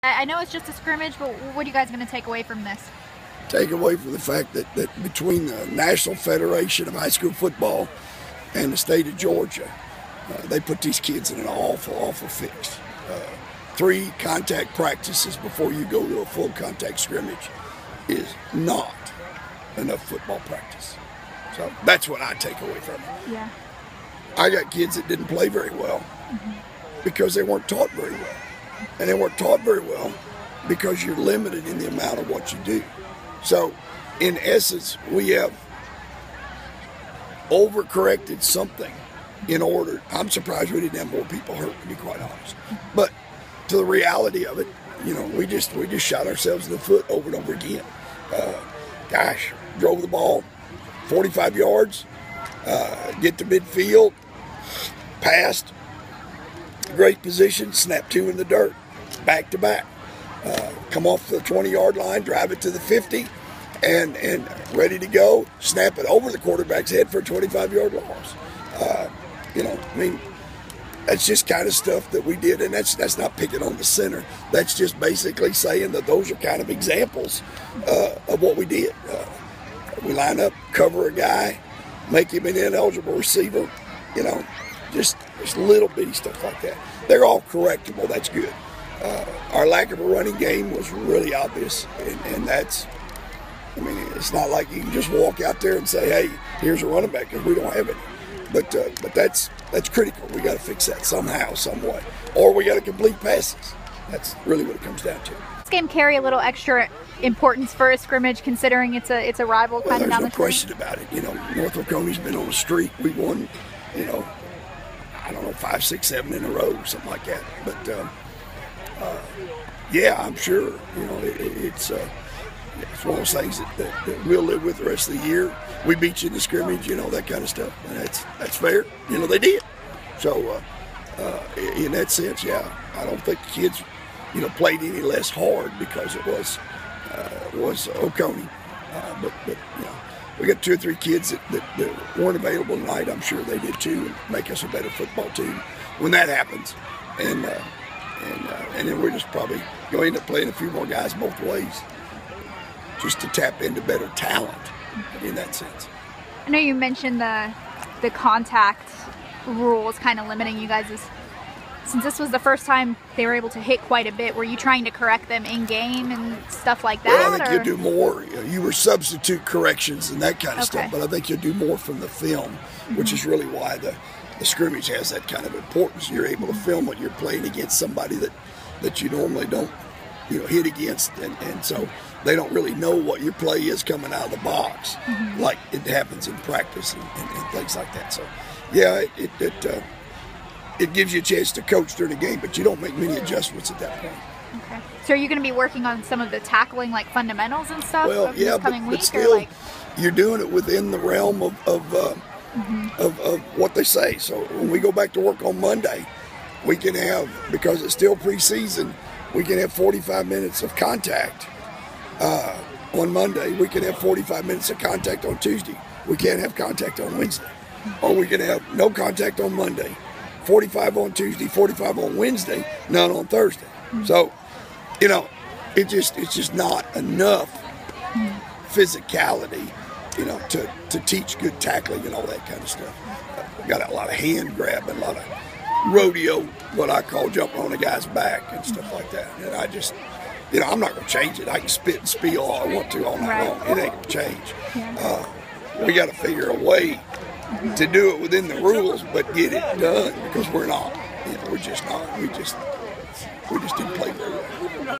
I know it's just a scrimmage, but what are you guys going to take away from this? Take away from the fact that between the National Federation of High School Football and the state of Georgia, they put these kids in an awful fix. 3 contact practices before you go to a full contact scrimmage is not enough football practice. So that's what I take away from it. Yeah. I got kids that didn't play very well because they weren't taught very well. And they weren't taught very well because you're limited in the amount of what you do. So, in essence, we have overcorrected something in order. I'm surprised we didn't have more people hurt, to be quite honest. But to the reality of it, you know, we just shot ourselves in the foot over and over again. Drove the ball 45 yards, get to midfield, passed, great position, snap 2 in the dirt, back to back. Come off the 20-yard line, drive it to the 50, and ready to go, snap it over the quarterback's head for a 25-yard loss. You know, I mean, that's just kind of stuff that we did, and that's not picking on the center. That's just basically saying that those are kind of examples of what we did. We line up, cover a guy, make him an ineligible receiver, you know, just little bitty stuff like that. They're all correctable. That's good. Our lack of a running game was really obvious, and that's, I mean, it's not like you can just walk out there and say, hey, here's a running back, because we don't have any. But that's critical. We got to fix that somehow, some way. Or we got to complete passes. That's really what it comes down to. This game carry a little extra importance for a scrimmage, considering it's a rival kind of down the street. There's no question about it. You know, North Oconee's been on a streak. We won, you know, I don't know, 5, 6, 7 in a row, something like that. But yeah, I'm sure. You know, it's one of those things that we'll live with the rest of the year. We beat you in the scrimmage, you know, that kind of stuff, and that's fair. You know, they did. So in that sense, yeah, I don't think the kids, you know, played any less hard because it was Oconee. But you know, we got 2 or 3 kids that weren't available tonight. I'm sure they did too, and make us a better football team when that happens. And then we're just probably going to end up playing a few more guys both ways, just to tap into better talent in that sense. I know you mentioned the contact rules kind of limiting you guys. Since this was the first time they were able to hit quite a bit, were you trying to correct them in game and stuff like that? Well, I think you'll do more. You were substitute corrections and that kind of stuff, but I think you'll do more from the film, which is really why the scrimmage has that kind of importance. You're able to film what you're playing against somebody that you normally don't, you know, hit against, and so they don't really know what your play is coming out of the box, like it happens in practice and things like that. So, yeah, it gives you a chance to coach during the game, but you don't make many adjustments at that point. Okay. So are you going to be working on some of the tackling, like fundamentals and stuff? Well, yeah, but still, you're doing it within the realm of what they say. So when we go back to work on Monday, we can have, because it's still preseason, we can have 45 minutes of contact on Monday. We can have 45 minutes of contact on Tuesday. We can't have contact on Wednesday. Or we can have no contact on Monday, 45 on Tuesday, 45 on Wednesday, none on Thursday. So, you know, it's just not enough physicality, you know, to teach good tackling and all that kind of stuff. Got a lot of hand grabbing, a lot of rodeo, what I call jumping on a guy's back and stuff like that. And I just, you know, I'm not going to change it. I can spit and spiel all I want to all night long. It ain't going to change. Yeah. We got to figure a way to do it within the rules, but get it done, because we're not. You know, we're just not. We just didn't play very well.